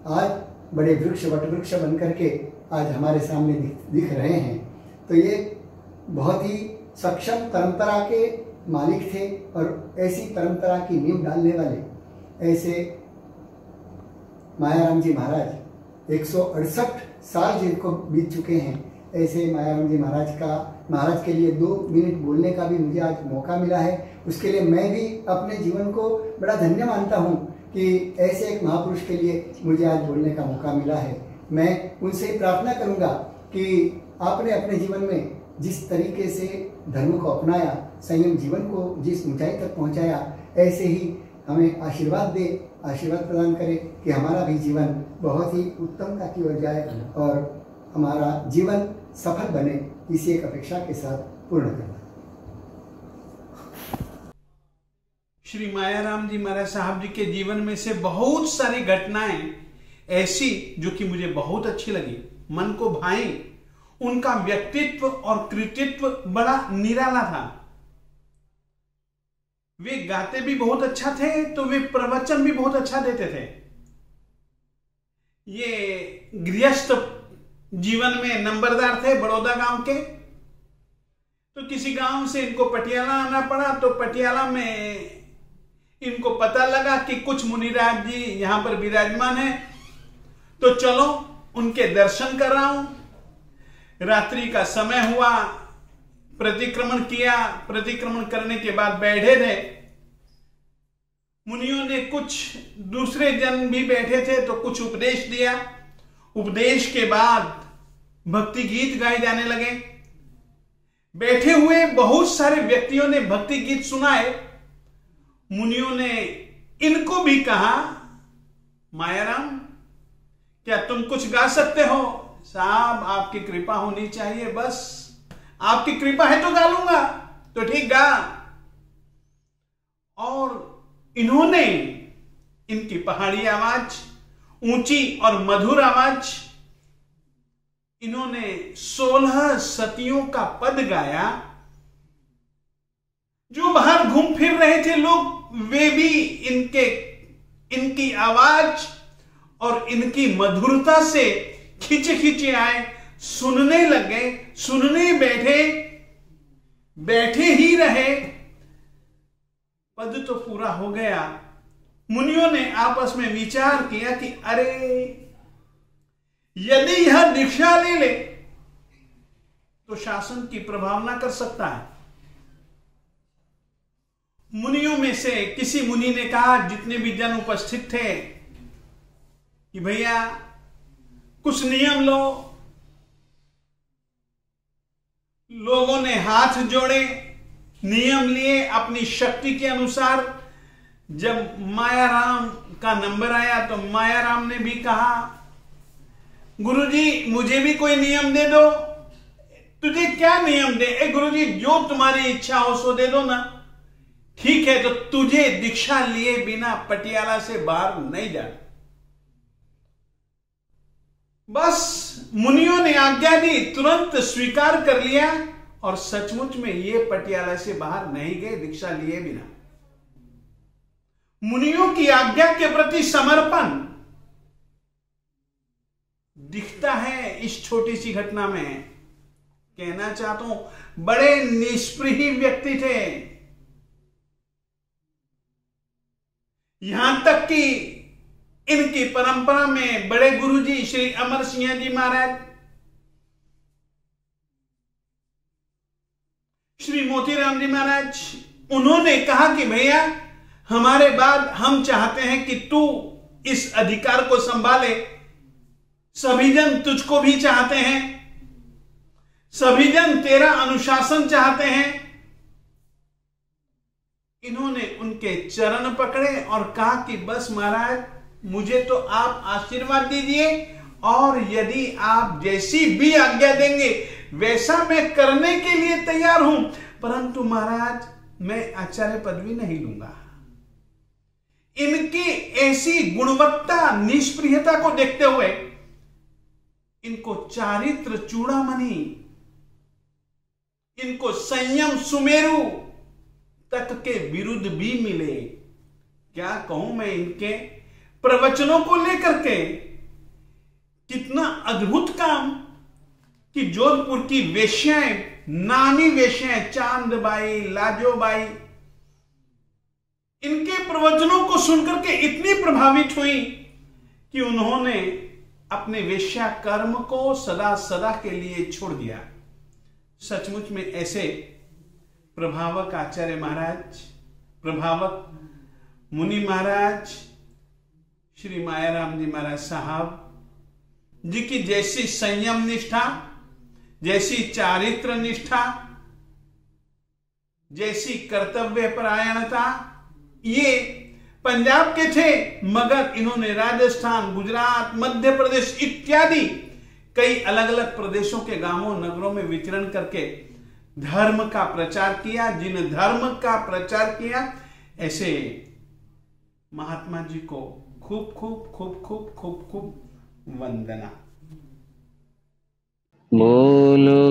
आज बड़े वृक्ष, वट वृक्ष बन करके आज हमारे सामने दिख रहे हैं। तो ये बहुत ही सक्षम परंपरा के मालिक थे, और ऐसी परंपरा की नींव डालने वाले ऐसे मायाराम जी महाराज 168 साल जिनको बीत चुके हैं, ऐसे मायाराम जी महाराज के लिए 2 मिनट बोलने का भी मुझे आज मौका मिला है। उसके लिए मैं भी अपने जीवन को बड़ा धन्य मानता हूँ कि ऐसे एक महापुरुष के लिए मुझे आज बोलने का मौका मिला है। मैं उनसे प्रार्थना करूँगा कि आपने अपने जीवन में जिस तरीके से धर्म को अपनाया, संयम जीवन को जिस ऊंचाई तक पहुँचाया, ऐसे ही हमें आशीर्वाद प्रदान करे कि हमारा भी जीवन बहुत ही उत्तमता की ओर जाए और हमारा जीवन सफल बने। इसी एक अपेक्षा के साथ पूर्ण करना। श्री मायाराम जी महाराज साहब जी के जीवन में से बहुत सारी घटनाएं ऐसी जो कि मुझे बहुत अच्छी लगी, मन को भाई। उनका व्यक्तित्व और कृतित्व बड़ा निराला था। वे गाते भी बहुत अच्छा थे, तो वे प्रवचन भी बहुत अच्छा देते थे। ये गृहस्थ जीवन में नंबरदार थे, बड़ौदा गांव के। तो किसी गांव से इनको पटियाला आना पड़ा, तो पटियाला में इनको पता लगा कि कुछ मुनिराज जी यहां पर विराजमान है, तो चलो उनके दर्शन कर रहा हूं। रात्रि का समय हुआ, प्रतिक्रमण किया। प्रतिक्रमण करने के बाद बैठे थे। मुनियों ने, कुछ दूसरे जन भी बैठे थे, तो कुछ उपदेश दिया। उपदेश के बाद भक्ति गीत गाए जाने लगे। बैठे हुए बहुत सारे व्यक्तियों ने भक्ति गीत सुनाए। मुनियों ने इनको भी कहा, मायाराम क्या तुम कुछ गा सकते हो? साहब आपकी कृपा होनी चाहिए, बस आपकी कृपा है तो गा लूंगा। तो ठीक गा। और इन्होंने, इनकी पहाड़ी आवाज, ऊंची और मधुर आवाज, इन्होंने 16 सतियों का पद गाया। जो बाहर घूम फिर रहे थे लोग, वे भी इनकी आवाज और इनकी मधुरता से खिंचे आए, सुनने लगे, सुनने बैठे ही रहे। पद तो पूरा हो गया। मुनियों ने आपस में विचार किया कि अरे यदि यह दीक्षा ले ले तो शासन की प्रभावना कर सकता है। मुनियों में से किसी मुनि ने कहा, जितने भी जन उपस्थित थे, कि भैया कुछ नियम लो। लोगों ने हाथ जोड़े, नियम लिए अपनी शक्ति के अनुसार। जब मायाराम का नंबर आया तो मायाराम ने भी कहा, गुरुजी मुझे भी कोई नियम दे दो। तुझे क्या नियम दे? गुरुजी जो तुम्हारी इच्छा हो सो दे दो ना। ठीक है, तो तुझे दीक्षा लिए बिना पटियाला से बाहर नहीं जाना। बस मुनियों ने आज्ञा दी, तुरंत स्वीकार कर लिया और सचमुच में ये पटियाला से बाहर नहीं गए दीक्षा लिए बिना। मुनियों की आज्ञा के प्रति समर्पण दिखता है इस छोटी सी घटना में। कहना चाहता हूं, बड़े निष्प्रिय व्यक्ति थे। यहां तक कि इनकी परंपरा में बड़े गुरुजी श्री अमर सिंह जी महाराज, श्री मोतीराम जी महाराज, उन्होंने कहा कि भैया हमारे बाद हम चाहते हैं कि तू इस अधिकार को संभाले। सभी जन तुझको भी चाहते हैं, सभी जन तेरा अनुशासन चाहते हैं। इन्होंने उनके चरण पकड़े और कहा कि बस महाराज, मुझे तो आप आशीर्वाद दीजिए और यदि आप जैसी भी आज्ञा देंगे वैसा मैं करने के लिए तैयार हूं, परंतु महाराज मैं आचार्य पदवी नहीं लूंगा। इनकी ऐसी गुणवत्ता, निष्प्रियता को देखते हुए इनको चारित्र चूड़ामणि, इनको संयम सुमेरु तक के विरुद्ध भी मिले। क्या कहूं मैं इनके प्रवचनों को लेकर के, कितना अद्भुत काम कि जोधपुर की वेश्याएं, नामी वेश्याएं, चांदबाई, लाजोबाई, इनके प्रवचनों को सुनकर के इतनी प्रभावित हुई कि उन्होंने अपने वेश्या कर्म को सदा सदा के लिए छोड़ दिया। सचमुच में ऐसे प्रभावक आचार्य महाराज, प्रभावक मुनि महाराज, श्री मायाराम जी महाराज साहब जी की जैसी संयम निष्ठा, जैसी चारित्र निष्ठा, जैसी कर्तव्य परायणता, ये पंजाब के थे, मगर इन्होंने राजस्थान, गुजरात, मध्य प्रदेश इत्यादि कई अलग अलग प्रदेशों के गांवों नगरों में विचरण करके धर्म का प्रचार किया। जिन धर्म का प्रचार किया, ऐसे महात्मा जी को खूब खूब खूब खूब खूब खूब वंदना। बोलो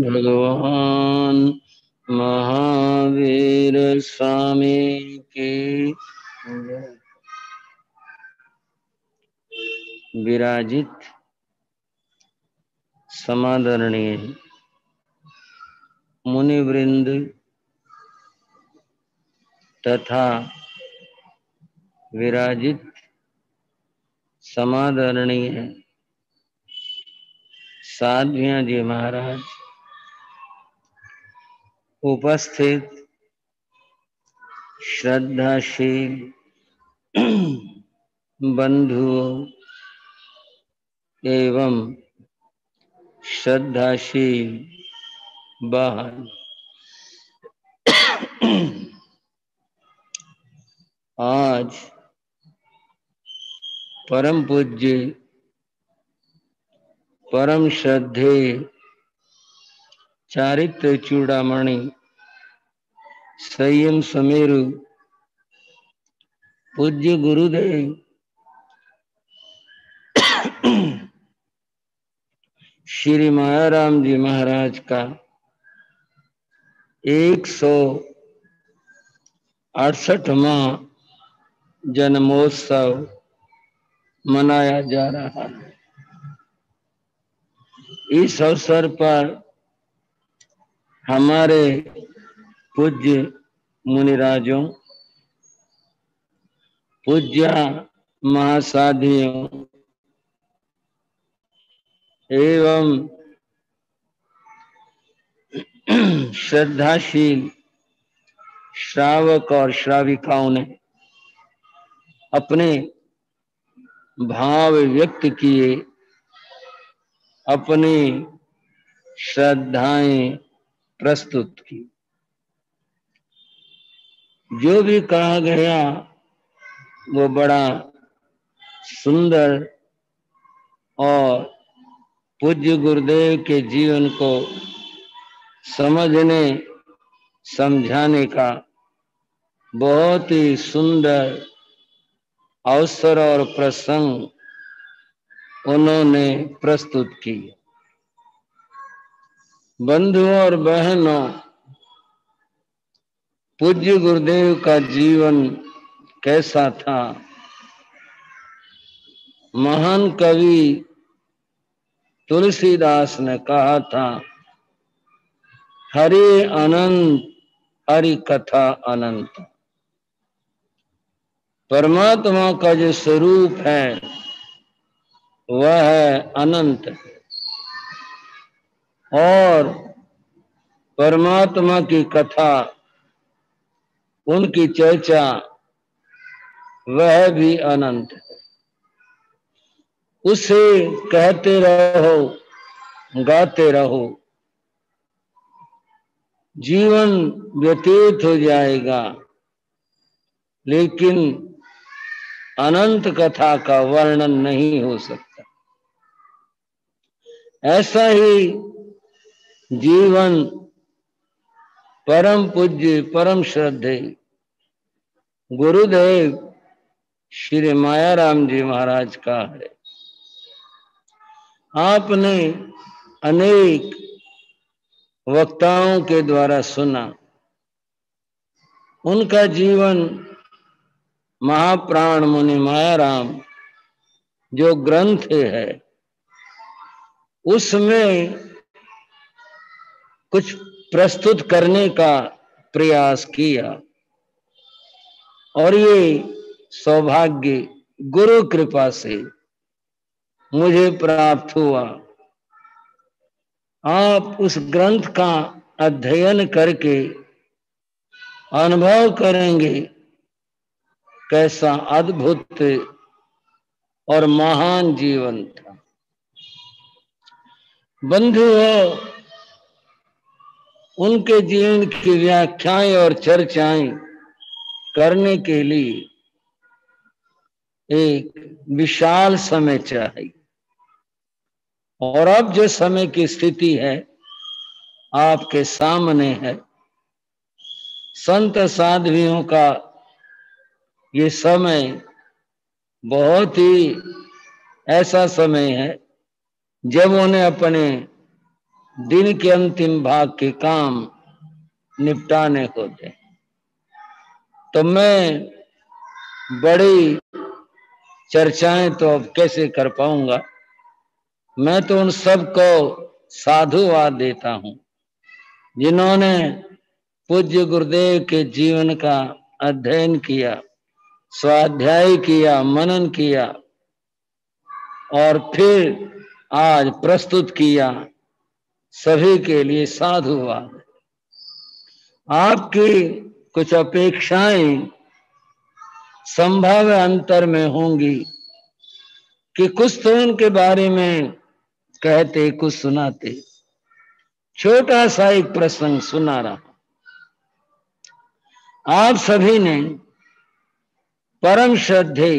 भगवान महावीर स्वामी की। विराजित समादरणीय मुनिवृंद तथा विराजित समादरणीय साध्वियां जी महाराज, उपस्थित श्रद्धाशील बंधुओं एवं श्रद्धाशील बहन, आज परम पूज्य परम श्रद्धेय चारित्र चूड़ामणि संयम सुमेरु पूज्य गुरुदेव श्री मायाराम जी महाराज का 168वां जन्मोत्सव मनाया जा रहा है। इस अवसर पर हमारे पूज्य मुनिराजों, पूज्य महासाधियों एवं श्रद्धाशील श्रावक और श्राविकाओं ने अपने भाव व्यक्त किए, अपनी श्रद्धाएं प्रस्तुत की। जो भी कहा गया वो बड़ा सुंदर और पूज्य गुरुदेव के जीवन को समझने समझाने का बहुत ही सुंदर अवसर और प्रसंग उन्होंने प्रस्तुत की। बंधुओं और बहनों, पूज्य गुरुदेव का जीवन कैसा था? महान कवि तुलसीदास ने कहा था, हरि अनंत हरि कथा अनंत। परमात्मा का जो स्वरूप है वह है अनंत, और परमात्मा की कथा, उनकी चर्चा वह भी अनंत है। उसे कहते रहो, गाते रहो, जीवन व्यतीत हो जाएगा, लेकिन अनंत कथा का वर्णन नहीं हो सकता। ऐसा ही जीवन परम पूज्य परम श्रद्धे गुरुदेव श्री मायाराम जी महाराज का है। आपने अनेक वक्ताओं के द्वारा सुना, उनका जीवन महाप्राण मुनि मायाराम जो ग्रंथ है उसमें कुछ प्रस्तुत करने का प्रयास किया, और ये सौभाग्य गुरु कृपा से मुझे प्राप्त हुआ। आप उस ग्रंथ का अध्ययन करके अनुभव करेंगे कैसा अद्भुत और महान जीवन था। बंधुओं, उनके जीवन की व्याख्याएं और चर्चाएं करने के लिए एक विशाल समय चाहिए, और अब जो समय की स्थिति है आपके सामने है। संत साध्वियों का ये समय बहुत ही ऐसा समय है जब उन्हें अपने दिन के अंतिम भाग के काम निपटाने होते हैं। तो मैं बड़ी चर्चाएं तो अब कैसे कर पाऊंगा। मैं तो उन सबको साधुवाद देता हूं जिन्होंने पूज्य गुरुदेव के जीवन का अध्ययन किया, स्वाध्याय किया, मनन किया और फिर आज प्रस्तुत किया। सभी के लिए साधुवाद। आपकी कुछ अपेक्षाएं संभाव्य अंतर में होंगी कि कुछ तो उनके बारे में कहते, कुछ सुनाते। छोटा सा एक प्रसंग सुना रहा। आप सभी ने परम श्रद्धे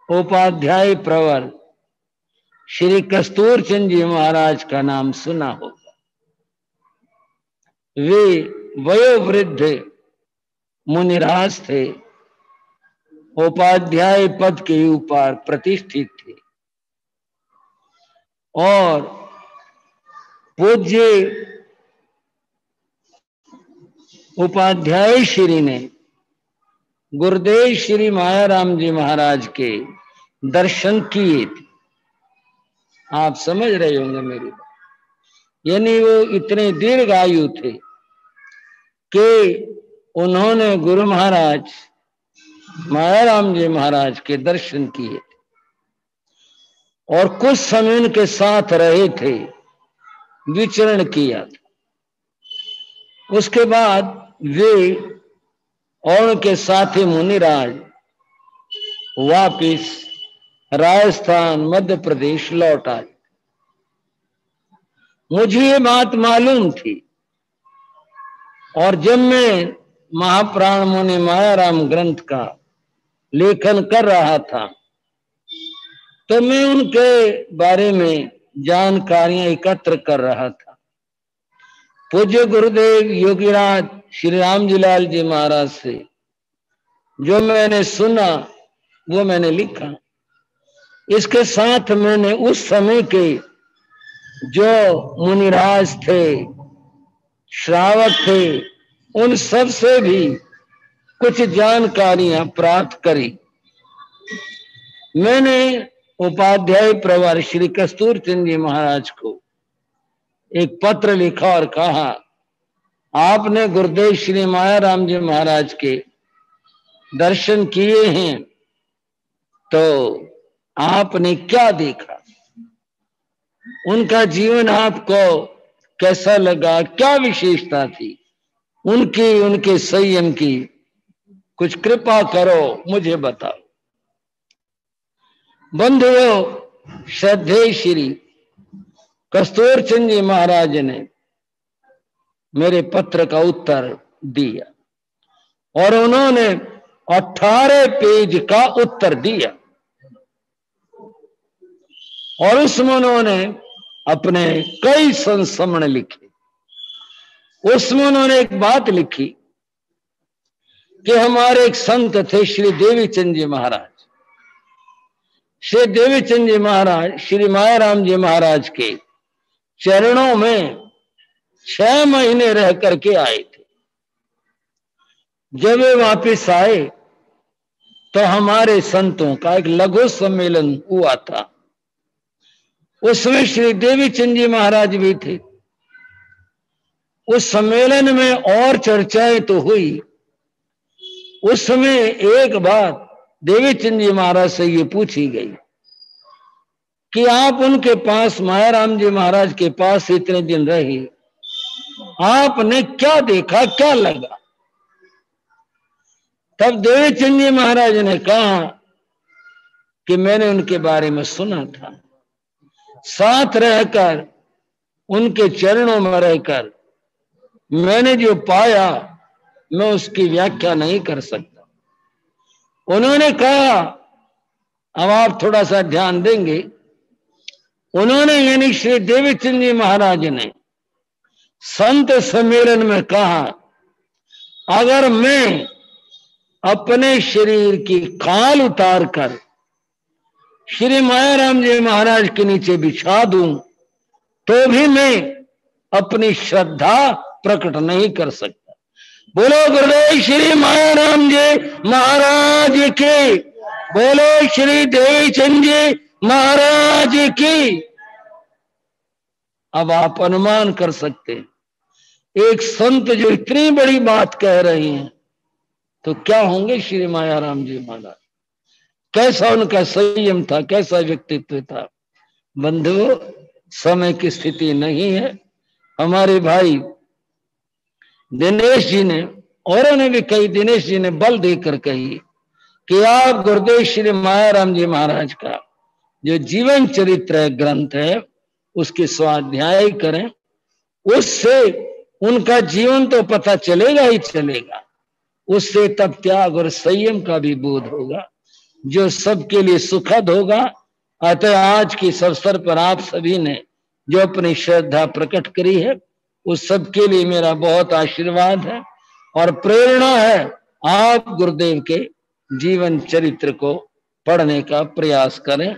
उपाध्याय प्रवर श्री कस्तूरचंद जी महाराज का नाम सुना होगा। वे वयोवृद्ध मुनिराज थे, उपाध्याय पद के ऊपर प्रतिष्ठित थे, और पूज्य उपाध्याय श्री ने गुरुदेव श्री मायाराम जी महाराज के दर्शन किए थे। आप समझ रहे होंगे मेरी बात। यानी वो इतने दीर्घायु थे कि उन्होंने गुरु महाराज मायाराम जी महाराज के दर्शन किए और कुछ समय उनके साथ रहे थे, विचरण किया था। उसके बाद वे और उनके साथी मुनिराज वापिस राजस्थान मध्य प्रदेश लौट आए। मुझे ये बात मालूम थी और जब मैं महाप्राण मुनि मायाराम ग्रंथ का लेखन कर रहा था तो मैं उनके बारे में जानकारियां एकत्र कर रहा था। पूज्य गुरुदेव योगीराज श्री रामजीलाल जी महाराज से जो मैंने सुना वो मैंने लिखा। इसके साथ मैंने उस समय के जो मुनिराज थे, श्रावक थे, उन सब से भी कुछ जानकारियां प्राप्त करी। मैंने उपाध्याय प्रवर श्री कस्तूर चंद जी महाराज को एक पत्र लिखा और कहा, आपने गुरुदेव श्री मायाराम जी महाराज के दर्शन किए हैं तो आपने क्या देखा, उनका जीवन आपको कैसा लगा, क्या विशेषता थी उनकी, उनके संयम की, कुछ कृपा करो मुझे बताओ। बंधुओं, श्रद्धेय श्री कस्तूर चंद जी महाराज ने मेरे पत्र का उत्तर दिया और उन्होंने 18 पेज का उत्तर दिया और उसमें उन्होंने अपने कई संस्मरण लिखे। उसमें उन्होंने एक बात लिखी कि हमारे एक संत थे श्री देवीचंद जी महाराज। श्री देवीचंद जी महाराज श्री मायाराम जी महाराज के चरणों में 6 महीने रह करके आए थे। जब वे वापिस आए तो हमारे संतों का एक लघु सम्मेलन हुआ था। उसमें श्री देवीचंद जी महाराज भी थे। उस सम्मेलन में और चर्चाएं तो हुई। उस समय एक बात देवीचंद जी महाराज से ये पूछी गई कि आप उनके पास, मायाराम जी महाराज के पास इतने दिन रहे, आपने क्या देखा, क्या लगा? तब देवीचंद जी महाराज ने कहा कि मैंने उनके बारे में सुना था, साथ रहकर उनके चरणों में रहकर मैंने जो पाया मैं उसकी व्याख्या नहीं कर सकता। उन्होंने कहा, अब आप थोड़ा सा ध्यान देंगे, उन्होंने यानी श्री देवीचंद जी महाराज ने संत सम्मेलन में कहा, अगर मैं अपने शरीर की खाल उतार कर श्री मायाराम जी महाराज के नीचे बिछा दूं तो भी मैं अपनी श्रद्धा प्रकट नहीं कर सकता। बोलो गुरुदेव श्री मायाराम जी महाराज की, बोलो श्री देवीचंद जी महाराज की। अब आप अनुमान कर सकते हैं, एक संत जो इतनी बड़ी बात कह रहे हैं तो क्या होंगे श्री मायाराम जी महाराज, कैसा उनका संयम था, कैसा व्यक्तित्व था। बंधुओं, समय की स्थिति नहीं है। हमारे भाई दिनेश जी ने और उन्हें भी कही, दिनेश जी ने बल देकर कही कि आप गुरुदेव श्री मायाराम जी महाराज का जो जीवन चरित्र ग्रंथ है उसके स्वाध्याय करें, उससे उनका जीवन तो पता चलेगा ही चलेगा, उससे तब त्याग और संयम का भी बोध होगा जो सबके लिए सुखद होगा। अतः आज की इस अवसर पर आप सभी ने जो अपनी श्रद्धा प्रकट करी है उस सबके लिए मेरा बहुत आशीर्वाद है और प्रेरणा है। आप गुरुदेव के जीवन चरित्र को पढ़ने का प्रयास करें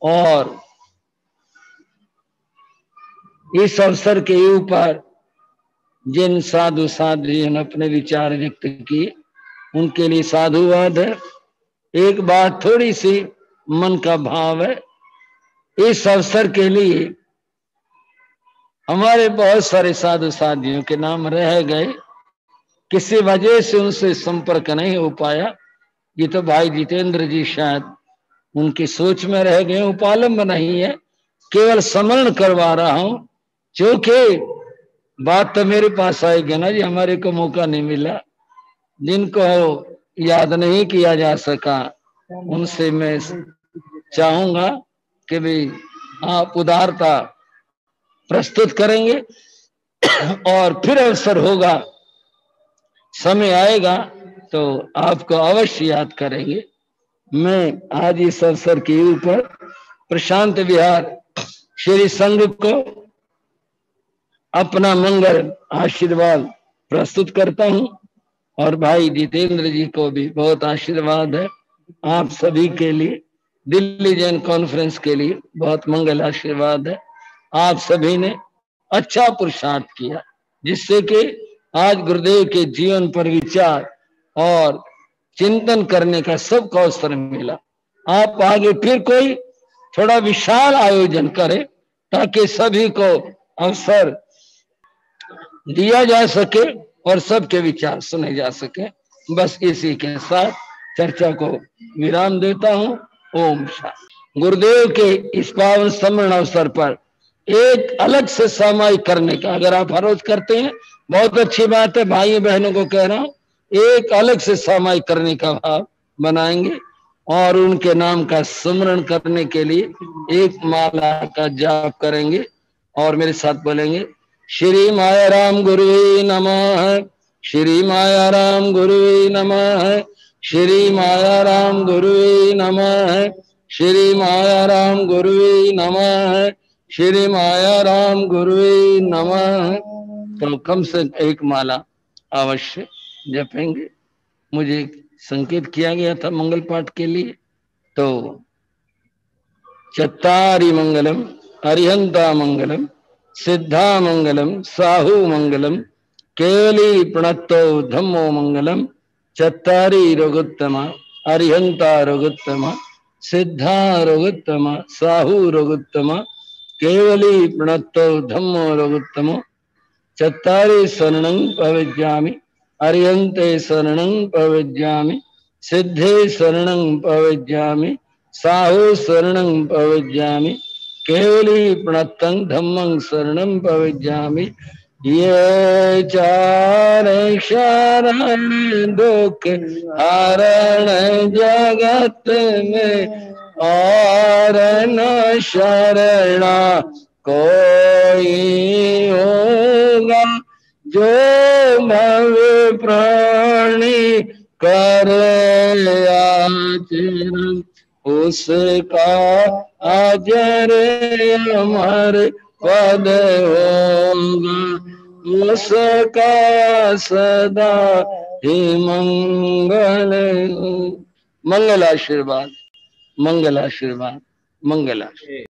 और इस अवसर के ऊपर जिन साधु साध्वियों ने अपने विचार व्यक्त किए उनके लिए साधुवाद है। एक बात थोड़ी सी मन का भाव है, इस अवसर के लिए हमारे बहुत सारे साधु साधियों के नाम रह गए, किसी वजह से उनसे संपर्क नहीं हो पाया। ये तो भाई जितेंद्र जी शायद उनकी सोच में रह गए, उपालंब नहीं है, केवल स्मरण करवा रहा हूं। क्योंकि बात तो मेरे पास आएगी ना जी, हमारे को मौका नहीं मिला, जिनको याद नहीं किया जा सका उनसे मैं चाहूंगा कि भाई आप उदारता प्रस्तुत करेंगे और फिर अवसर होगा, समय आएगा तो आपको अवश्य याद करेंगे। मैं आज इस अवसर के ऊपर प्रशांत विहार श्री संघ को अपना मंगल आशीर्वाद प्रस्तुत करता हूं और भाई जितेंद्र जी को भी बहुत आशीर्वाद है आप सभी के लिए, दिल्ली जैन कॉन्फ्रेंस के लिए बहुत मंगल आशीर्वाद है। आप सभी ने अच्छा पुरुषार्थ किया जिससे कि आज गुरुदेव के जीवन पर विचार और चिंतन करने का सबको अवसर मिला। आप आगे फिर कोई थोड़ा विशाल आयोजन करें ताकि सभी को अवसर दिया जा सके और सबके विचार सुने जा सके। बस इसी के साथ चर्चा को विराम देता हूं। ओम शांति। गुरुदेव के इस पावन स्मरण अवसर पर एक अलग से सामायिक करने का, अगर आप हर रोज करते हैं बहुत अच्छी बात है, भाई बहनों को कह रहा हूं, एक अलग से सामायिक करने का भाव बनाएंगे और उनके नाम का स्मरण करने के लिए एक माला का जाप करेंगे और मेरे साथ बोलेंगे श्री माया राम गुरुवे नमः, श्री माया राम गुरुवे नमः, श्री माया राम गुरुवे नमः, श्री माया राम गुरुवे नमः, श्री माया राम गुरुवे नमः। तो कम से एक माला अवश्य जपेंगे। मुझे संकेत किया गया था मंगल पाठ के लिए, तो चत्तारि मंगलम अरिहंता मंगलम सिद्धा मंगलम साहु मंगलम केवली प्रणतो धम्मो मंगलम चत्तारि रघुत्तमा अरिहंता रघुत्तमा सिद्धा रघुत्तमा साहु रघुत्तमा केवली प्रणतो धम्मो रघुत्तमो चत्तारि शरणं प्रविज्यामि अरिहंते शरणं प्रविज्यामि सिद्धे शरणं प्रविज्यामि साहु शरणं प्रविज्यामि केवली प्रणतं धम्मं शरणं प्रविज्यामि। ये चार शरण दुख हरण जगत में और न शरणा कोई होगा, जो भव प्राणी कर आचरण उसका अजर अमर पद होगा, उसका सदा ही मंगल। मंगल आशीर्वाद, मंगल आशीर्वाद, मंगल आशीर्वाद।